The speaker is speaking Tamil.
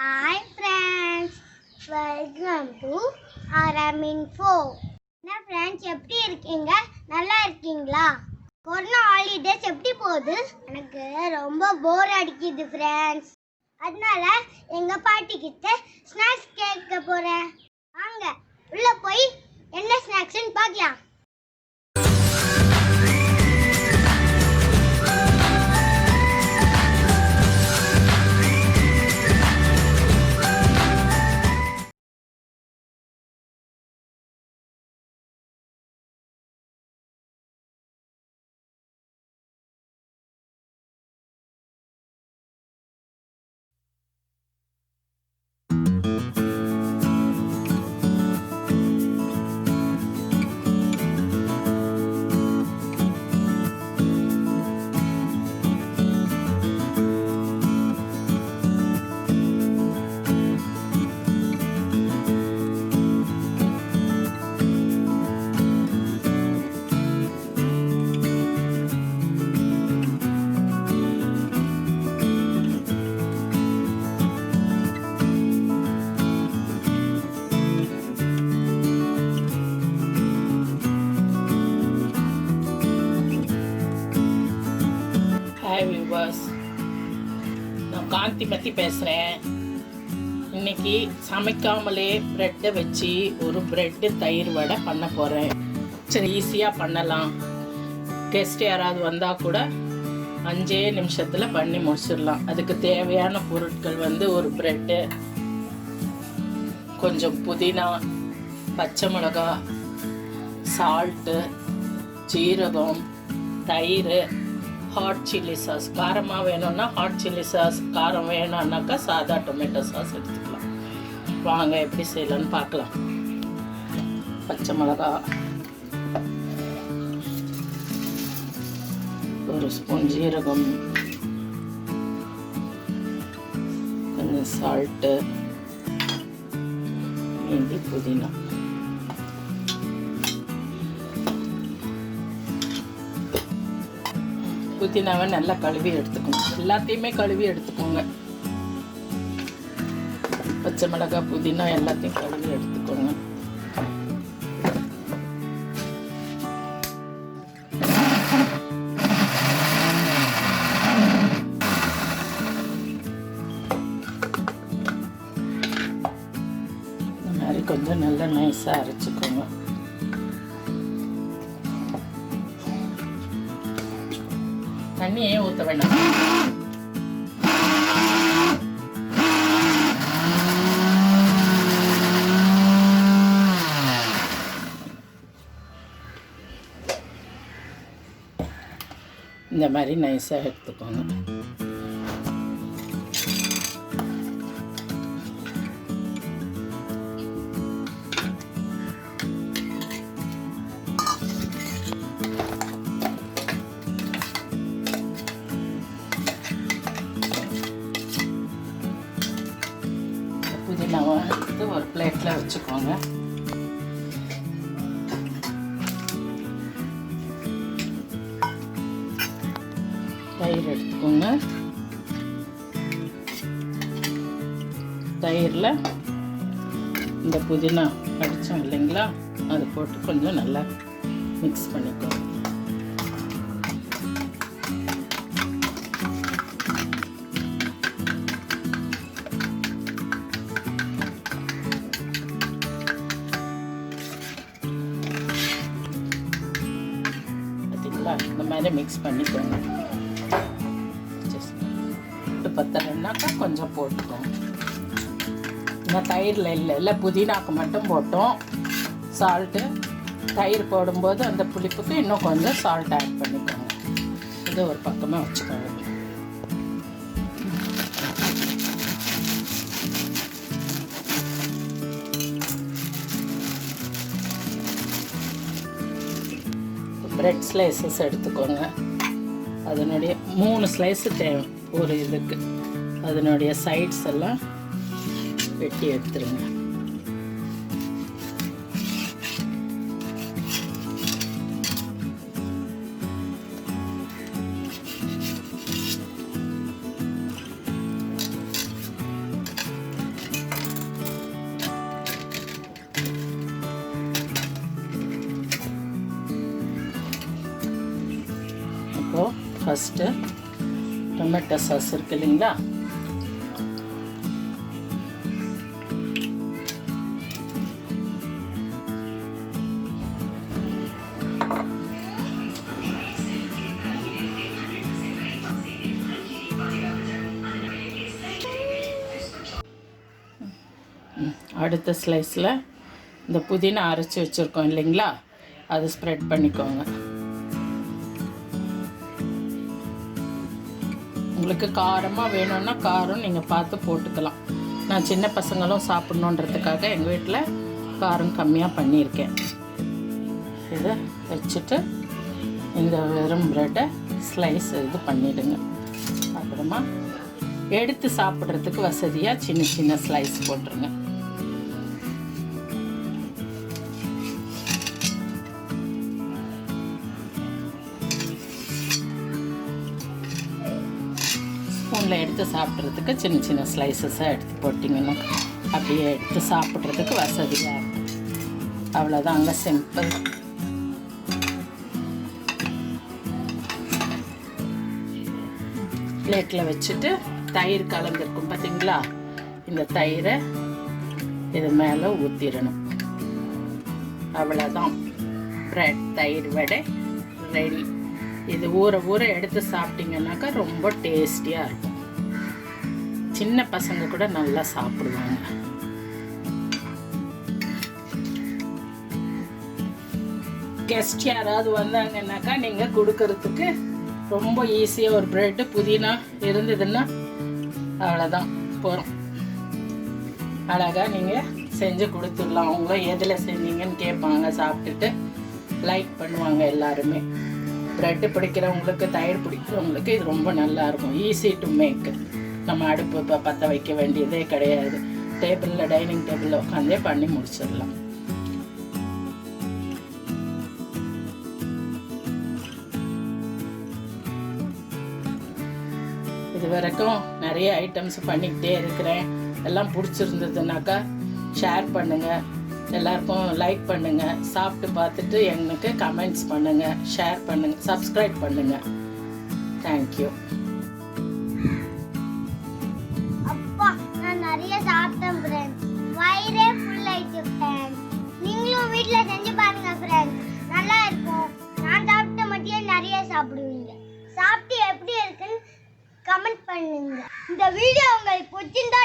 Hi friends, welcome to Info. என்ன friends எப்படி இருக்கீங்க? நல்லா இருக்கீங்களா? கொரோனா ஹாலிடேஸ் எப்படி போகுது? எனக்கு ரொம்ப போர் அடிக்குது friends. அதனால எங்க பாட்டி கிட்ட ஸ்நாக்ஸ் கேட்க போறேன். வாங்க உள்ள போய் என்ன ஸ்நாக்ஸ்னு பார்க்கலாம். ஹாய் வியூவர்ஸ், நான் காந்திமதி பேசுகிறேன். இன்றைக்கி சமைக்காமலே ப்ரெட்டை வச்சு ஒரு ப்ரெட்டு தயிர் வடை பண்ண போகிறேன். சரி, ஈஸியாக பண்ணலாம். கெஸ்ட் யாராவது வந்தால் கூட 5 நிமிஷத்தில் பண்ணி முடிச்சிடலாம். அதுக்கு தேவையான பொருட்கள் ஒரு ப்ரெட்டு, கொஞ்சம் புதினா, பச்சை மிளகா, சால்ட்டு, ஜீரகம், தயிர், ஹாட் சில்லி சாஸ். காரமாக வேணும்னா ஹாட் சில்லி சாஸ், காரம் வேணும்னாக்கா சாதா டொமேட்டோ சாஸ் எடுத்துக்கலாம். வாங்க எப்படி செய்யலான்னு பார்க்கலாம். பச்சை மிளகா, 1 ஸ்பூன் ஜீரகம், கொஞ்சம் சால்ட்டு, மீதி புதினா. புதினாவை நல்லா கழுவி எடுத்துக்கோங்க. எல்லாத்தையுமே கழுவி எடுத்துக்கோங்க. பச்சை மிளகாய், புதினா எல்லாத்தையும் கழுவி எடுத்துக்கோங்க. இந்த மாதிரி கொஞ்சம் நல்லா நைஸாக அரைச்சிக்கோங்க. தண்ணியே ஊற்ற வேண்டாம். இந்த மாதிரி நைஸாக எடுத்துக்கோங்க. புதினாவை எடுத்து ஒரு பிளேட்டில் வச்சுக்கோங்க. தயிர் எடுத்துக்கோங்க. தயிரில் இந்த புதினா அடித்தோம் இல்லைங்களா, அது போட்டு கொஞ்சம் நல்லா மிக்ஸ் பண்ணிக்கோங்க. இந்த மாதிரி மிக்ஸ் பண்ணிக்கோங்க. பத்தலைன்னாக்கா கொஞ்சம் போட்டுக்கோங்க. இன்னும் தயிரில் இல்லை புதினாக்கு மட்டும் போட்டோம் சால்ட்டு. தயிர் போடும்போது அந்த புளிப்புக்கு இன்னும் கொஞ்சம் சால்ட் ஆட் பண்ணிக்கோங்க. இது ஒரு பக்கமாக வச்சுக்கோங்க. பிரெட் ஸ்லைசஸ் எடுத்துக்கோங்க. அதனுடைய 3 ஸ்லைஸு தேவை ஒரு இதுக்கு. அதனுடைய சைட்ஸ் எல்லாம் வெட்டி எடுத்துருங்க. இப்போது ஃபஸ்ட்டு டொமேட்டோ சாஸ் இருக்கு இல்லைங்களா, அடுத்த ஸ்லைஸில் இந்த புதினா அரைச்சி வச்சுருக்கோம் இல்லைங்களா, அது ஸ்ப்ரெட் பண்ணிக்கோங்க. உங்களுக்கு காரமாக வேணும்னா காரம் நீங்கள் பார்த்து போட்டுக்கலாம். நான் சின்ன பசங்களும் சாப்பிட்ணுன்றதுக்காக எங்கள் வீட்டில் காரம் கம்மியாக பண்ணியிருக்கேன். இதை வச்சுட்டு இந்த வெறும் ப்ரெட்டை ஸ்லைஸ் இது பண்ணிவிடுங்க. அப்புறமா எடுத்து சாப்பிட்றதுக்கு வசதியாக சின்ன சின்ன ஸ்லைஸ் போட்டுருங்க. ஸ்பூனில் எடுத்து சாப்பிட்றதுக்கு சின்ன சின்ன ஸ்லைசஸாக எடுத்து போட்டிங்கன்னா அப்படியே எடுத்து சாப்பிட்றதுக்கு வசதியாக இருக்கும். அவ்வளோதாங்க, சிம்பிள். பிளேட்டில் வச்சுட்டு தயிர் கலந்துருக்கும் பார்த்தீங்களா, இந்த தயிரை இது மேலே ஊற்றிடணும். அவ்வளோதான், ப்ரெட் தயிர் வடை ரெடி. இது ஊற ஊற எடுத்து சாப்பிட்டீங்கன்னாக்கா ரொம்ப டேஸ்டியாக இருக்கும். சின்ன பசங்க கூட நல்லா சாப்பிடுவாங்க. கெஸ்ட் யாராவது வந்தாங்கன்னாக்கா நீங்கள் கொடுக்கறதுக்கு ரொம்ப ஈஸியாக ஒரு ப்ரெட்டு புதினா இருந்ததுன்னா அவ்வளோதான், போகிறோம். அழகாக நீங்கள் செஞ்சு கொடுத்துடலாம். அவங்க எதில் செஞ்சீங்கன்னு கேட்பாங்க, சாப்பிட்டுட்டு லைக் பண்ணுவாங்க எல்லாருமே. ப்ரெட்டு பிடிக்கிறவங்களுக்கு, தயிர் பிடிக்கிறவங்களுக்கு இது ரொம்ப நல்லாயிருக்கும். Easy to make. நம்ம அடுப்பு இப்போ பற்ற வைக்க வேண்டியதே கிடையாது. டேபிளில், டைனிங் டேபிளில் உட்காந்தே பண்ணி முடிச்சிடலாம். இது வரைக்கும் நிறைய ஐட்டம்ஸ் பண்ணிக்கிட்டே இருக்கிறேன். எல்லாம் பிடிச்சிருந்ததுனாக்கா ஷேர் பண்ணுங்கள், எல்லாருக்கும் லைக் பண்ணுங்கள், சாப்பிட்டு பார்த்துட்டு எனக்கு கமெண்ட்ஸ் பண்ணுங்கள், ஷேர் பண்ணுங்கள், சப்ஸ்கிரைப் பண்ணுங்கள். தேங்க்யூ. அப்பா, நான் நிறைய சாப்பிட்டேன் ஃப்ரெண்ட்ஸ். வயிறே ஃபுல் ஆயிடுச்சு ஃப்ரெண்ட்ஸ். நீங்களும் வீட்டில் செஞ்சு பாருங்க ஃப்ரெண்ட்ஸ், நல்லா இருக்கும். நான் சாப்பிட்ட மட்டும் நிறைய சாப்பிடுவீங்க. சாப்பிட்டு எப்படி இருக்குன்னு கமெண்ட் பண்ணுங்க. இந்த வீடியோ உங்களுக்கு பிடிச்சிருந்தா